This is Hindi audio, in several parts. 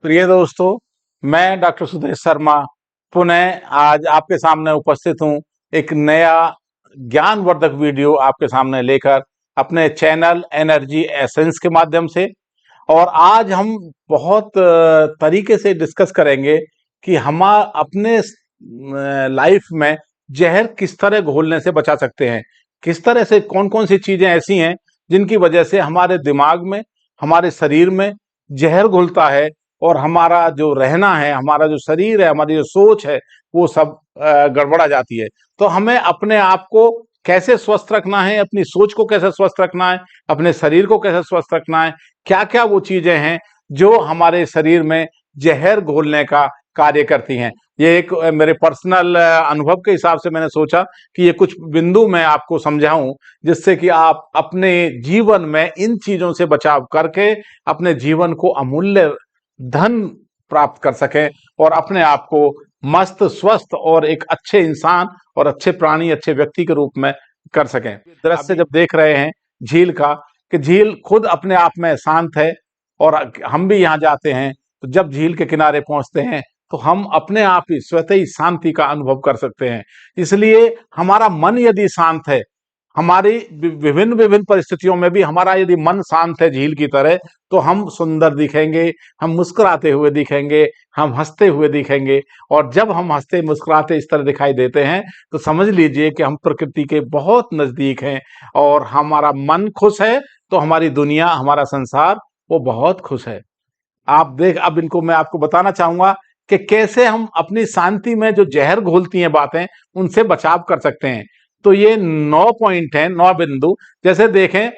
प्रिय दोस्तों, मैं डॉक्टर सुदेश शर्मा पुनः आज आपके सामने उपस्थित हूँ एक नया ज्ञानवर्धक वीडियो आपके सामने लेकर अपने चैनल एनर्जी एसेंस के माध्यम से। और आज हम बहुत तरीके से डिस्कस करेंगे कि हम अपने लाइफ में जहर किस तरह घोलने से बचा सकते हैं। किस तरह से कौन कौन सी चीजें ऐसी हैं जिनकी वजह से हमारे दिमाग में, हमारे शरीर में जहर घुलता है और हमारा जो रहना है, हमारा जो शरीर है, हमारी जो सोच है, वो सब गड़बड़ा जाती है। तो हमें अपने आप को कैसे स्वस्थ रखना है, अपनी सोच को कैसे स्वस्थ रखना है, अपने शरीर को कैसे स्वस्थ रखना है, क्या क्या वो चीजें हैं जो हमारे शरीर में जहर घोलने का कार्य करती हैं। ये एक मेरे पर्सनल अनुभव के हिसाब से मैंने सोचा कि ये कुछ बिंदु मैं आपको समझाऊं, जिससे कि आप अपने जीवन में इन चीजों से बचाव करके अपने जीवन को अमूल्य धन प्राप्त कर सकें और अपने आप को मस्त, स्वस्थ और एक अच्छे इंसान और अच्छे प्राणी, अच्छे व्यक्ति के रूप में कर सकें। दृश्य जब देख रहे हैं झील का, कि झील खुद अपने आप में शांत है और हम भी यहाँ जाते हैं तो जब झील के किनारे पहुंचते हैं तो हम अपने आप ही स्वतः ही शांति का अनुभव कर सकते हैं। इसलिए हमारा मन यदि शांत है, हमारी विभिन्न विभिन्न परिस्थितियों में भी हमारा यदि मन शांत है झील की तरह, तो हम सुंदर दिखेंगे, हम मुस्कुराते हुए दिखेंगे, हम हंसते हुए दिखेंगे। और जब हम हंसते मुस्कुराते इस तरह दिखाई देते हैं तो समझ लीजिए कि हम प्रकृति के बहुत नजदीक हैं। और हमारा मन खुश है तो हमारी दुनिया, हमारा संसार वो बहुत खुश है। अब इनको मैं आपको बताना चाहूंगा कि कैसे हम अपनी शांति में जो जहर घोलती हैं बातें, उनसे बचाव कर सकते हैं। तो ये 9 पॉइंट हैं, 9 बिंदु। जैसे देखें,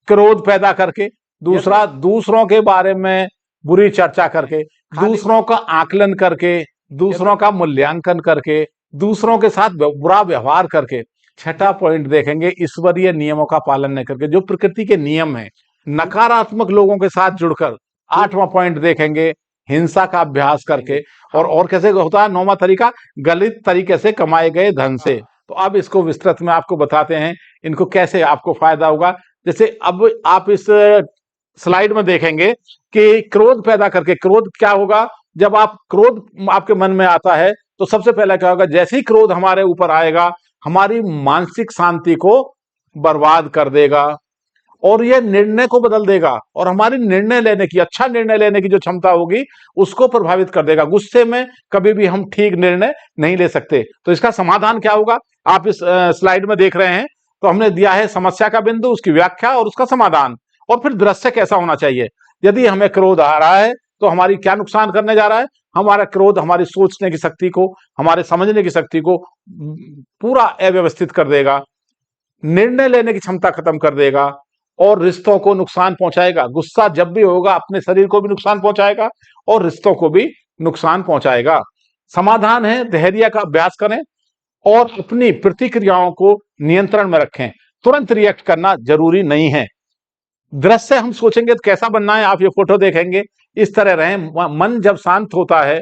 क्रोध पैदा करके, दूसरा दूसरों के बारे में बुरी चर्चा करके, दूसरों का आकलन करके, दूसरों का मूल्यांकन करके, दूसरों के साथ बुरा व्यवहार करके। छठा पॉइंट देखेंगे, ईश्वरीय नियमों का पालन नहीं करके, जो प्रकृति के नियम है, नकारात्मक लोगों के साथ जुड़कर। 8वां पॉइंट देखेंगे, हिंसा का अभ्यास करके। और कैसे होता है 9वां तरीका, गलत तरीके से कमाए गए धन से। तो अब इसको विस्तृत में आपको बताते हैं, इनको कैसे आपको फायदा होगा। जैसे अब आप इस स्लाइड में देखेंगे कि क्रोध पैदा करके, क्रोध क्या होगा, जब आप क्रोध आपके मन में आता है तो सबसे पहले क्या होगा, जैसे ही क्रोध हमारे ऊपर आएगा हमारी मानसिक शांति को बर्बाद कर देगा और यह निर्णय को बदल देगा और हमारी निर्णय लेने की, अच्छा निर्णय लेने की जो क्षमता होगी उसको प्रभावित कर देगा। गुस्से में कभी भी हम ठीक निर्णय नहीं ले सकते। तो इसका समाधान क्या होगा, आप इस स्लाइड में देख रहे हैं। तो हमने दिया है समस्या का बिंदु, उसकी व्याख्या और उसका समाधान, और फिर दृश्य कैसा होना चाहिए। यदि हमें क्रोध आ रहा है तो हमारी क्या नुकसान करने जा रहा है, हमारा क्रोध हमारी सोचने की शक्ति को, हमारे समझने की शक्ति को पूरा अव्यवस्थित कर देगा, निर्णय लेने की क्षमता खत्म कर देगा और रिश्तों को नुकसान पहुंचाएगा। गुस्सा जब भी होगा अपने शरीर को भी नुकसान पहुंचाएगा और रिश्तों को भी नुकसान पहुंचाएगा। समाधान है, धैर्य का अभ्यास करें और अपनी प्रतिक्रियाओं को नियंत्रण में रखें। तुरंत रिएक्ट करना जरूरी नहीं है। दृश्य हम सोचेंगे तो कैसा बनना है, आप ये फोटो देखेंगे इस तरह रहें। मन जब शांत होता है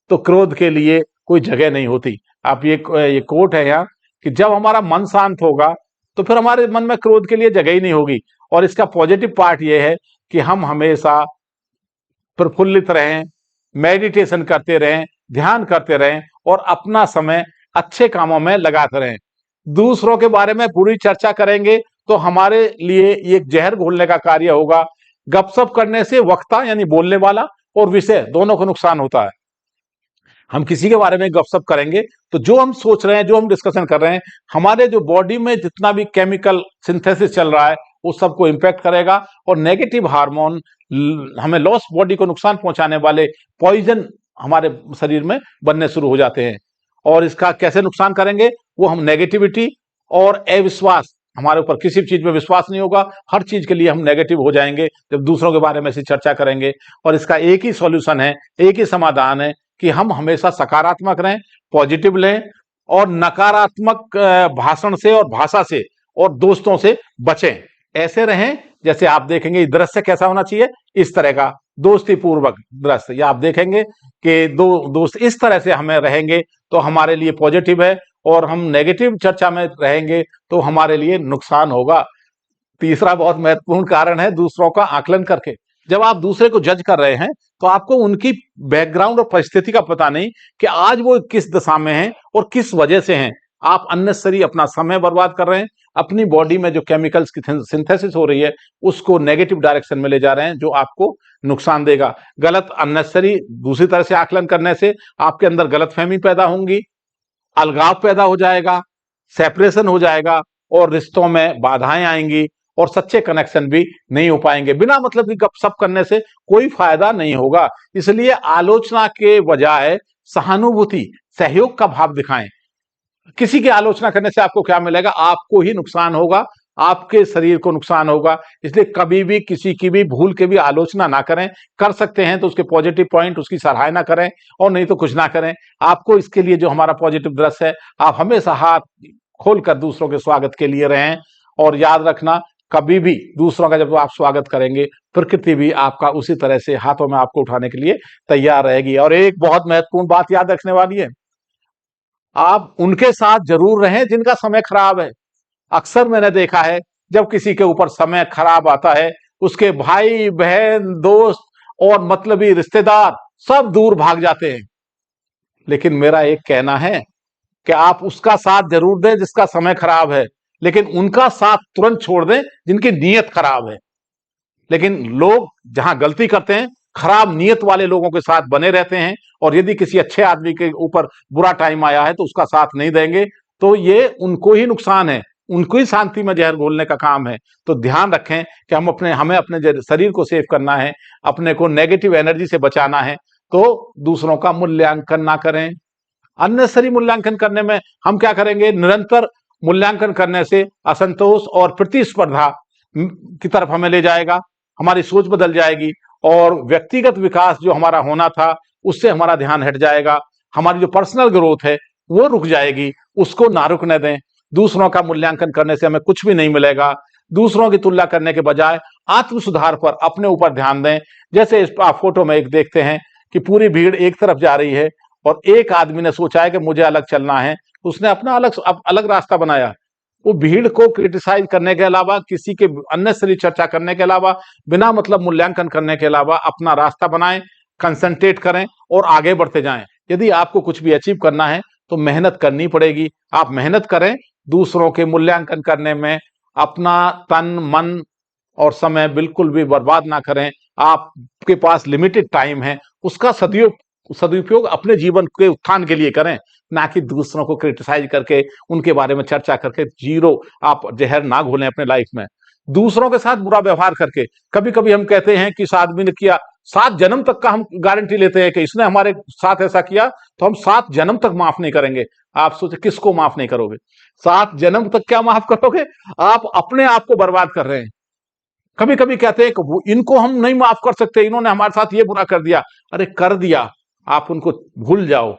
तो क्रोध के लिए कोई जगह नहीं होती। आप ये कोट है यहाँ कि जब हमारा मन शांत होगा तो फिर हमारे मन में क्रोध के लिए जगह ही नहीं होगी। और इसका पॉजिटिव पार्ट ये है कि हम हमेशा प्रफुल्लित रहें, मेडिटेशन करते रहें, ध्यान करते रहें और अपना समय अच्छे कामों में लगाते रहें। दूसरों के बारे में पूरी चर्चा करेंगे तो हमारे लिए ये जहर घोलने का कार्य होगा। गपशप करने से वक्ता यानी बोलने वाला और विषय दोनों को नुकसान होता है। हम किसी के बारे में गपशप करेंगे तो जो हम सोच रहे हैं, जो हम डिस्कशन कर रहे हैं, हमारे जो बॉडी में जितना भी केमिकल सिंथेसिस चल रहा है वो सबको इंपैक्ट करेगा और नेगेटिव हार्मोन, हमें लॉस, बॉडी को नुकसान पहुंचाने वाले पॉइजन हमारे शरीर में बनने शुरू हो जाते हैं। और इसका कैसे नुकसान करेंगे, वो हम नेगेटिविटी और अविश्वास, हमारे ऊपर किसी चीज में विश्वास नहीं होगा, हर चीज के लिए हम नेगेटिव हो जाएंगे जब दूसरों के बारे में ऐसी चर्चा करेंगे। और इसका एक ही सॉल्यूशन है, एक ही समाधान है कि हम हमेशा सकारात्मक रहें, पॉजिटिव लें और नकारात्मक भाषण से और भाषा से और दोस्तों से बचें। ऐसे रहें जैसे आप देखेंगे दृश्य कैसा होना चाहिए, इस तरह का दोस्ती पूर्वक दृश्य। या आप देखेंगे कि दो दोस्त इस तरह से हमें रहेंगे तो हमारे लिए पॉजिटिव है और हम नेगेटिव चर्चा में रहेंगे तो हमारे लिए नुकसान होगा। तीसरा बहुत महत्वपूर्ण कारण है दूसरों का आकलन करके। जब आप दूसरे को जज कर रहे हैं तो आपको उनकी बैकग्राउंड और परिस्थिति का पता नहीं कि आज वो किस दशा में हैं और किस वजह से हैं। आप अननेसेसरी अपना समय बर्बाद कर रहे हैं, अपनी बॉडी में जो केमिकल्स की सिंथेसिस हो रही है उसको नेगेटिव डायरेक्शन में ले जा रहे हैं, जो आपको नुकसान देगा। गलत अननेसेसरी दूसरी तरह से आकलन करने से आपके अंदर गलतफहमी पैदा होंगी, अलगाव पैदा हो जाएगा, सेपरेशन हो जाएगा और रिश्तों में बाधाएं आएंगी और सच्चे कनेक्शन भी नहीं हो पाएंगे। बिना मतलब की गपशप करने से कोई फायदा नहीं होगा। इसलिए आलोचना के बजाय सहानुभूति, सहयोग का भाव दिखाएं। किसी की आलोचना करने से आपको क्या मिलेगा? आपको ही नुकसान होगा, आपके शरीर को नुकसान होगा। इसलिए कभी भी किसी की भी भूल के भी आलोचना ना करें। कर सकते हैं तो उसके पॉजिटिव पॉइंट, उसकी सराहना करें और नहीं तो कुछ ना करें। आपको इसके लिए जो हमारा पॉजिटिव दृश्य है, आप हमेशा हाथ खोलकर दूसरों के स्वागत के लिए रहें। और याद रखना, कभी भी दूसरों का जब आप स्वागत करेंगे, प्रकृति भी आपका उसी तरह से हाथों में आपको उठाने के लिए तैयार रहेगी। और एक बहुत महत्वपूर्ण बात याद रखने वाली है, आप उनके साथ जरूर रहें जिनका समय खराब है। अक्सर मैंने देखा है जब किसी के ऊपर समय खराब आता है, उसके भाई बहन दोस्त और मतलबी रिश्तेदार सब दूर भाग जाते हैं। लेकिन मेरा एक कहना है कि आप उसका साथ जरूर दें जिसका समय खराब है, लेकिन उनका साथ तुरंत छोड़ दें जिनकी नीयत खराब है। लेकिन लोग जहां गलती करते हैं, खराब नीयत वाले लोगों के साथ बने रहते हैं, और यदि किसी अच्छे आदमी के ऊपर बुरा टाइम आया है तो उसका साथ नहीं देंगे, तो ये उनको ही नुकसान है, उनको ही शांति में जहर घोलने का काम है। तो ध्यान रखें कि हमें अपने शरीर को सेव करना है, अपने को नेगेटिव एनर्जी से बचाना है। तो दूसरों का मूल्यांकन ना करें। अननेसेसरी मूल्यांकन करने में हम क्या करेंगे? निरंतर मूल्यांकन करने से असंतोष और प्रतिस्पर्धा की तरफ हमें ले जाएगा, हमारी सोच बदल जाएगी और व्यक्तिगत विकास जो हमारा होना था उससे हमारा ध्यान हट जाएगा। हमारी जो पर्सनल ग्रोथ है वो रुक जाएगी, उसको ना रुकने दें। दूसरों का मूल्यांकन करने से हमें कुछ भी नहीं मिलेगा। दूसरों की तुलना करने के बजाय आत्म सुधार पर, अपने ऊपर ध्यान दें। जैसे इस आप फोटो में एक देखते हैं कि पूरी भीड़ एक तरफ जा रही है और एक आदमी ने सोचा है कि मुझे अलग चलना है, उसने अपना अलग रास्ता बनाया। वो भीड़ को क्रिटिसाइज करने के अलावा, किसी के अननेसेसरी चर्चा करने के अलावा, बिना मतलब मूल्यांकन करने के अलावा अपना रास्ता बनाएं, कंसंट्रेट करें और आगे बढ़ते जाएं। यदि आपको कुछ भी अचीव करना है तो मेहनत करनी पड़ेगी। आप मेहनत करें, दूसरों के मूल्यांकन करने में अपना तन मन और समय बिल्कुल भी बर्बाद ना करें। आपके पास लिमिटेड टाइम है, उसका सदुपयोग अपने जीवन के उत्थान के लिए करें, ना कि दूसरों को क्रिटिसाइज करके, उनके बारे में चर्चा करके जीरो आप जहर ना घोलें अपने लाइफ में। दूसरों के साथ बुरा व्यवहार करके, कभी कभी हम कहते हैं कि इस आदमी ने किया, 7 जन्म तक का हम गारंटी लेते हैं कि इसने हमारे साथ ऐसा किया तो हम 7 जन्म तक माफ नहीं करेंगे। आप सोचे किसको माफ नहीं करोगे? 7 जन्म तक क्या माफ करोगे? आप अपने आप को बर्बाद कर रहे हैं। कभी कभी कहते हैं कि इनको हम नहीं माफ कर सकते, इन्होंने हमारे साथ ये बुरा कर दिया। अरे कर दिया, आप उनको भूल जाओ,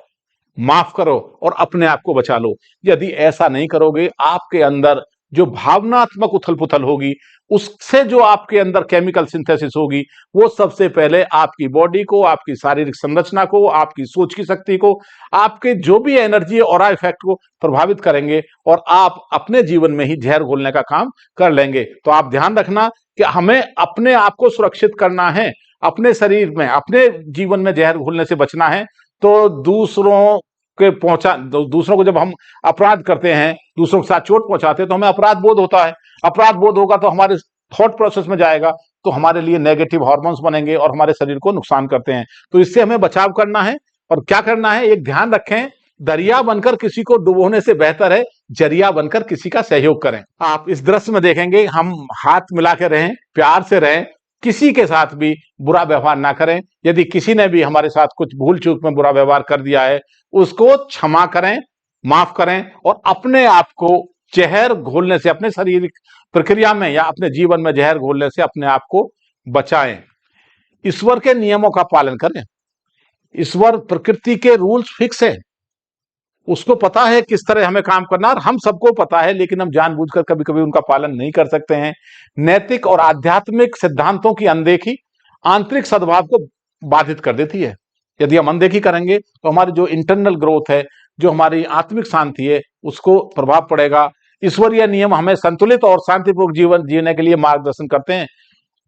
माफ करो और अपने आप को बचा लो। यदि ऐसा नहीं करोगे, आपके अंदर जो भावनात्मक उथल पुथल होगी, उससे जो आपके अंदर केमिकल सिंथेसिस होगी, वो सबसे पहले आपकी बॉडी को, आपकी शारीरिक संरचना को, आपकी सोच की शक्ति को, आपके जो भी एनर्जी और इफेक्ट को प्रभावित करेंगे और आप अपने जीवन में ही जहर घोलने का काम कर लेंगे। तो आप ध्यान रखना कि हमें अपने आप को सुरक्षित करना है, अपने शरीर में, अपने जीवन में जहर घोलने से बचना है। तो दूसरों को जब हम अपराध करते हैं, दूसरों के साथ चोट पहुंचाते हैं, तो हमें अपराध बोध होता है। अपराध बोध होगा तो हमारे थॉट प्रोसेस में जाएगा, तो हमारे लिए नेगेटिव हार्मोन्स बनेंगे और हमारे शरीर को नुकसान करते हैं। तो इससे हमें बचाव करना है। और क्या करना है, एक ध्यान रखें, दरिया बनकर किसी को डुबोने से बेहतर है जरिया बनकर किसी का सहयोग करें। आप इस दृश्य में देखेंगे, हम हाथ मिला के रहें, प्यार से रहें, किसी के साथ भी बुरा व्यवहार ना करें। यदि किसी ने भी हमारे साथ कुछ भूल चूक में बुरा व्यवहार कर दिया है, उसको क्षमा करें, माफ करें और अपने आप को जहर घोलने से, अपने शारीरिक प्रक्रिया में या अपने जीवन में जहर घोलने से अपने आप को बचाएं। ईश्वर के नियमों का पालन करें। ईश्वर, प्रकृति के रूल्स फिक्स है, उसको पता है किस तरह हमें काम करना, और हम सबको पता है, लेकिन हम जानबूझकर कभी कभी उनका पालन नहीं कर सकते हैं। नैतिक और आध्यात्मिक सिद्धांतों की अनदेखी आंतरिक सद्भाव को बाधित कर देती है। यदि हम अनदेखी करेंगे तो हमारी जो इंटरनल ग्रोथ है, जो हमारी आत्मिक शांति है, उसको प्रभाव पड़ेगा। ईश्वरीय नियम हमें संतुलित और शांतिपूर्वक जीवन जीने के लिए मार्गदर्शन करते हैं।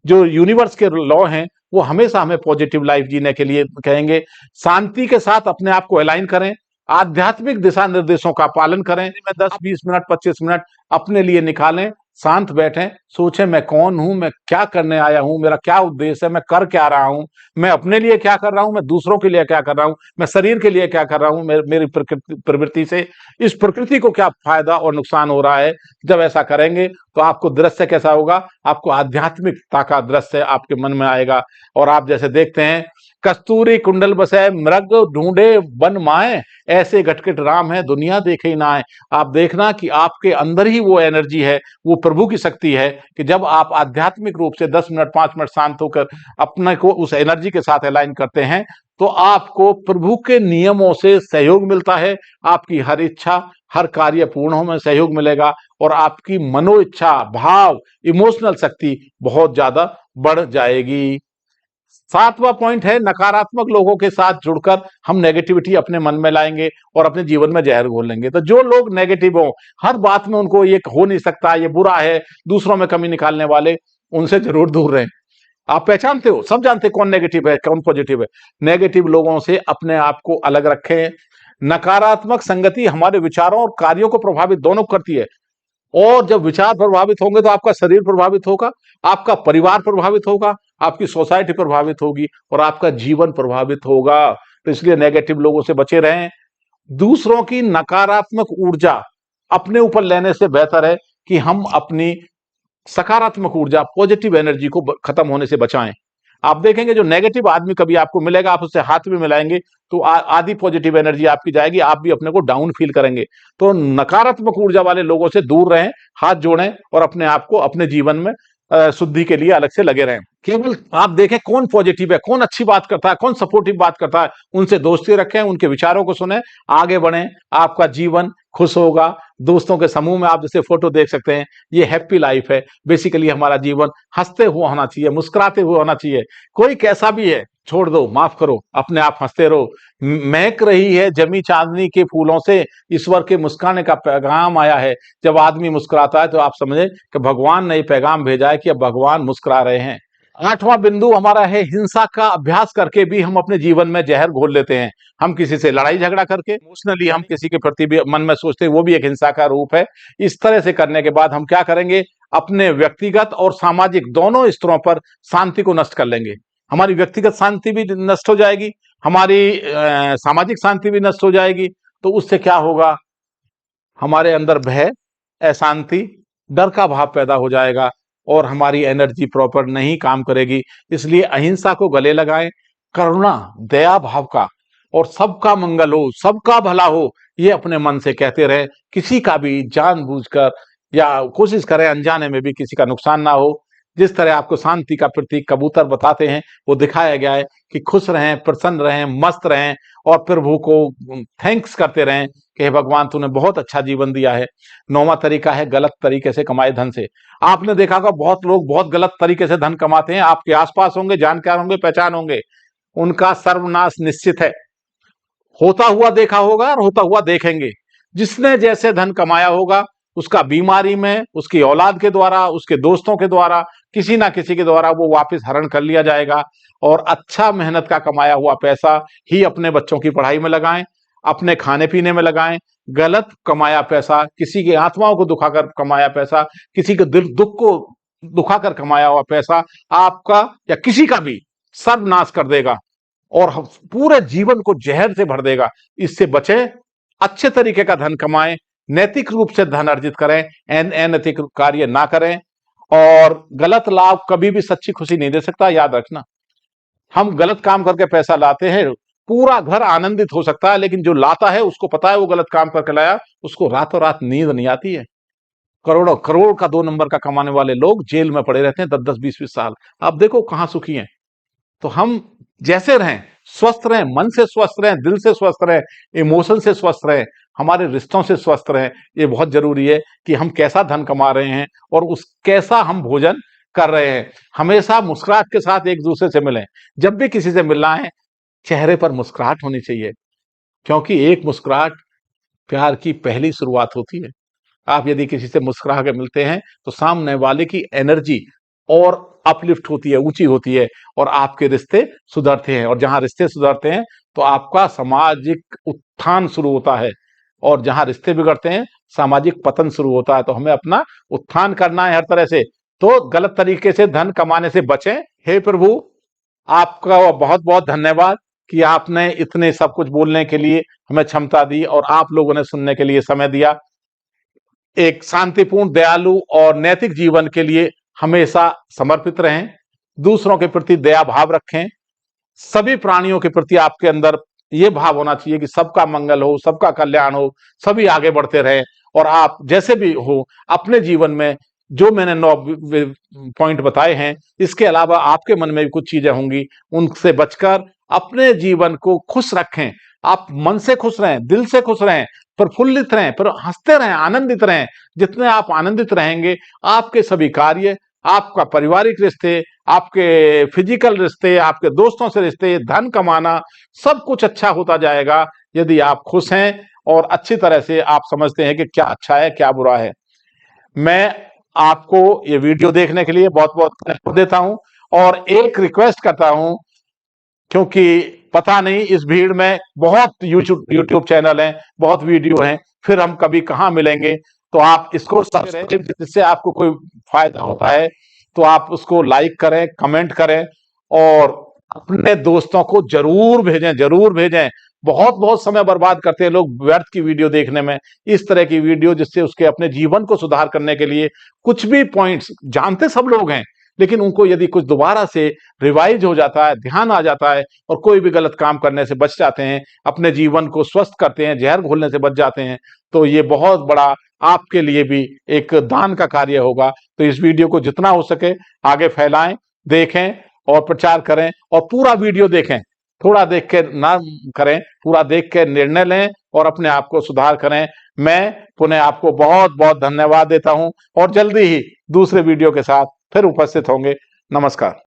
जो यूनिवर्स के लॉ हैं वो हमेशा हमें पॉजिटिव लाइफ जीने के लिए कहेंगे। शांति के साथ अपने आप को अलाइन करें, आध्यात्मिक दिशा निर्देशों का पालन करें। में 10-20 मिनट 25 मिनट अपने लिए निकालें, शांत बैठें, सोचें मैं कौन हूं, मैं क्या करने आया हूं, मेरा क्या उद्देश्य है, मैं कर क्या रहा हूं, मैं अपने लिए क्या कर रहा हूं, मैं दूसरों के लिए क्या कर रहा हूं, मैं शरीर के लिए क्या कर रहा हूं, मेरी प्रवृत्ति से इस प्रकृति को क्या फायदा और नुकसान हो रहा है। जब ऐसा करेंगे तो आपको दृश्य कैसा होगा, आपको आध्यात्मिकता का दृश्य आपके मन में आएगा। और आप जैसे देखते हैं, कस्तूरी कुंडल बसै मृग ढूंढे वन माए, ऐसे घटघट राम है दुनिया देखे ना आए। आप देखना कि आपके अंदर ही वो एनर्जी है, वो प्रभु की शक्ति है कि जब आप आध्यात्मिक रूप से 10 मिनट 5 मिनट शांत होकर अपने को उस एनर्जी के साथ अलाइन करते हैं तो आपको प्रभु के नियमों से सहयोग मिलता है। आपकी हर इच्छा, हर कार्य पूर्ण होने में सहयोग मिलेगा और आपकी मनो इच्छा, भाव, इमोशनल शक्ति बहुत ज्यादा बढ़ जाएगी। 7वां पॉइंट है, नकारात्मक लोगों के साथ जुड़कर हम नेगेटिविटी अपने मन में लाएंगे और अपने जीवन में जहर घोल लेंगे। तो जो लोग नेगेटिव हो, हर बात में उनको ये हो नहीं सकता, ये बुरा है, दूसरों में कमी निकालने वाले, उनसे जरूर दूर रहें। आप पहचानते हो, सब जानते हैं कौन नेगेटिव है कौन पॉजिटिव है। नेगेटिव लोगों से अपने आप को अलग रखें। नकारात्मक संगति हमारे विचारों और कार्यों को प्रभावित दोनों करती है। और जब विचार प्रभावित होंगे तो आपका शरीर प्रभावित होगा, आपका परिवार प्रभावित होगा, आपकी सोसाइटी प्रभावित होगी और आपका जीवन प्रभावित होगा। तो इसलिए नेगेटिव लोगों से बचे रहें। दूसरों की नकारात्मक ऊर्जा अपने ऊपर लेने से बेहतर है कि हम अपनी सकारात्मक ऊर्जा, पॉजिटिव एनर्जी को खत्म होने से बचाएं। आप देखेंगे जो नेगेटिव आदमी कभी आपको मिलेगा, आप उससे हाथ भी मिलाएंगे तो आधी पॉजिटिव एनर्जी आपकी जाएगी, आप भी अपने को डाउन फील करेंगे। तो नकारात्मक ऊर्जा वाले लोगों से दूर रहें, हाथ जोड़ें और अपने आप को अपने जीवन में शुद्धि के लिए अलग से लगे रहें। केवल आप देखें कौन पॉजिटिव है, कौन अच्छी बात करता है, कौन सपोर्टिव बात करता है, उनसे दोस्ती रखें, उनके विचारों को सुने, आगे बढ़ें, आपका जीवन खुश होगा। दोस्तों के समूह में आप जैसे फोटो देख सकते हैं, ये हैप्पी लाइफ है। बेसिकली हमारा जीवन हंसते हुए होना चाहिए, मुस्कुराते हुए होना चाहिए। कोई कैसा भी है छोड़ दो, माफ करो, अपने आप हंसते रहो। महक रही है जमी चांदनी के फूलों से, ईश्वर के मुस्कुराने का पैगाम आया है। जब आदमी मुस्कुराता है तो आप समझे कि भगवान ने पैगाम भेजा है कि अब भगवान मुस्कुरा रहे हैं। 8वां बिंदु हमारा है, हिंसा का अभ्यास करके भी हम अपने जीवन में जहर घोल लेते हैं। हम किसी से लड़ाई झगड़ा करके, इमोशनली हम किसी के प्रति भी मन में सोचते हैं, वो भी एक हिंसा का रूप है। इस तरह से करने के बाद हम क्या करेंगे, अपने व्यक्तिगत और सामाजिक दोनों स्तरों पर शांति को नष्ट कर लेंगे। हमारी व्यक्तिगत शांति भी नष्ट हो जाएगी, हमारी सामाजिक शांति भी नष्ट हो जाएगी। तो उससे क्या होगा, हमारे अंदर भय, अशांति, डर का भाव पैदा हो जाएगा और हमारी एनर्जी प्रॉपर नहीं काम करेगी। इसलिए अहिंसा को गले लगाएं, करुणा, दया भाव का और सबका मंगल हो, सबका भला हो, ये अपने मन से कहते रहे। किसी का भी जानबूझकर या कोशिश करें अनजाने में भी किसी का नुकसान ना हो। जिस तरह आपको शांति का प्रतीक कबूतर बताते हैं, वो दिखाया गया है कि खुश रहें, प्रसन्न रहें, मस्त रहें और प्रभु को थैंक्स करते रहें कि हे भगवान तूने बहुत अच्छा जीवन दिया है। 9वां तरीका है, गलत तरीके से कमाए धन से। आपने देखा होगा बहुत लोग बहुत गलत तरीके से धन कमाते हैं, आपके आसपास होंगे, जानकार होंगे, पहचान होंगे, उनका सर्वनाश निश्चित है। होता हुआ देखा होगा और होता हुआ देखेंगे। जिसने जैसे धन कमाया होगा, उसका बीमारी में, उसकी औलाद के द्वारा, उसके दोस्तों के द्वारा, किसी ना किसी के द्वारा वो वापस हरण कर लिया जाएगा। और अच्छा मेहनत का कमाया हुआ पैसा ही अपने बच्चों की पढ़ाई में लगाएं, अपने खाने पीने में लगाएं। गलत कमाया पैसा, किसी की आत्माओं को दुखाकर कमाया पैसा, किसी के दिल दुख को दुखाकर कमाया हुआ पैसा आपका या किसी का भी सर्वनाश कर देगा और पूरे जीवन को जहर से भर देगा। इससे बचे, अच्छे तरीके का धन कमाएं, नैतिक रूप से धन अर्जित करें, अनैतिक कार्य ना करें। और गलत लाभ कभी भी सच्ची खुशी नहीं दे सकता, याद रखना। हम गलत काम करके पैसा लाते हैं, पूरा घर आनंदित हो सकता है, लेकिन जो लाता है उसको पता है वो गलत काम करके लाया, उसको रातों रात नींद नहीं आती है। करोड़ों करोड़ का 2 नंबर का कमाने वाले लोग जेल में पड़े रहते हैं 10-10 20-20 साल। आप देखो कहां सुखी हैं। तो हम जैसे रहें, स्वस्थ रहें, मन से स्वस्थ रहें, दिल से स्वस्थ रहें, इमोशन से स्वस्थ रहें, हमारे रिश्तों से स्वस्थ रहें। ये बहुत जरूरी है कि हम कैसा धन कमा रहे हैं और उस कैसा हम भोजन कर रहे हैं। हमेशा मुस्कुराहट के साथ एक दूसरे से मिलें। जब भी किसी से मिलना है, चेहरे पर मुस्कुराहट होनी चाहिए, क्योंकि एक मुस्कुराहट प्यार की पहली शुरुआत होती है। आप यदि किसी से मुस्कुरा के मिलते हैं तो सामने वाले की एनर्जी और अपलिफ्ट होती है, ऊंची होती है और आपके रिश्ते सुधरते हैं। और जहां रिश्ते सुधरते हैं तो आपका सामाजिक उत्थान शुरू होता है, और जहां रिश्ते बिगड़ते हैं सामाजिक पतन शुरू होता है। तो हमें अपना उत्थान करना है हर तरह से। तो गलत तरीके से धन कमाने से बचें। हे प्रभु, आपका बहुत बहुत धन्यवाद कि आपने इतने सब कुछ बोलने के लिए हमें क्षमता दी और आप लोगों ने सुनने के लिए समय दिया। एक शांतिपूर्ण, दयालु और नैतिक जीवन के लिए हमेशा समर्पित रहें। दूसरों के प्रति दया भाव रखें। सभी प्राणियों के प्रति आपके अंदर ये भाव होना चाहिए कि सबका मंगल हो, सबका कल्याण हो, सभी आगे बढ़ते रहें। और आप जैसे भी हो अपने जीवन में, जो मैंने 9 पॉइंट बताए हैं, इसके अलावा आपके मन में भी कुछ चीजें होंगी, उनसे बचकर अपने जीवन को खुश रखें। आप मन से खुश रहें, दिल से खुश रहें, प्रफुल्लित रहें, पर हंसते रहें, आनंदित रहें। जितने आप आनंदित रहेंगे, आपके सभी कार्य, आपका पारिवारिक रिश्ते, आपके फिजिकल रिश्ते, आपके दोस्तों से रिश्ते, धन कमाना, सब कुछ अच्छा होता जाएगा यदि आप खुश हैं और अच्छी तरह से आप समझते हैं कि क्या अच्छा है, क्या बुरा है। मैं आपको ये वीडियो देखने के लिए बहुत बहुत धन्यवाद देता हूं और एक रिक्वेस्ट करता हूं, क्योंकि पता नहीं इस भीड़ में बहुत यूट्यूब चैनल हैं, बहुत वीडियो हैं, फिर हम कभी कहां मिलेंगे। तो आप इसको सब्सक्राइब, जिससे आपको कोई फायदा होता है तो आप उसको लाइक करें, कमेंट करें और अपने दोस्तों को जरूर भेजें, जरूर भेजें। बहुत बहुत समय बर्बाद करते हैं लोग व्यर्थ की वीडियो देखने में। इस तरह की वीडियो जिससे उसके अपने जीवन को सुधार करने के लिए कुछ भी पॉइंट्स जानते सब लोग हैं, लेकिन उनको यदि कुछ दोबारा से रिवाइज हो जाता है, ध्यान आ जाता है और कोई भी गलत काम करने से बच जाते हैं, अपने जीवन को स्वस्थ करते हैं, जहर घोलने से बच जाते हैं, तो ये बहुत बड़ा आपके लिए भी एक दान का कार्य होगा। तो इस वीडियो को जितना हो सके आगे फैलाएं, देखें और प्रचार करें और पूरा वीडियो देखें। थोड़ा देख के ना करें, पूरा देख के निर्णय लें और अपने आप को सुधार करें। मैं पुनः आपको बहुत बहुत धन्यवाद देता हूं और जल्दी ही दूसरे वीडियो के साथ फिर उपस्थित होंगे। नमस्कार।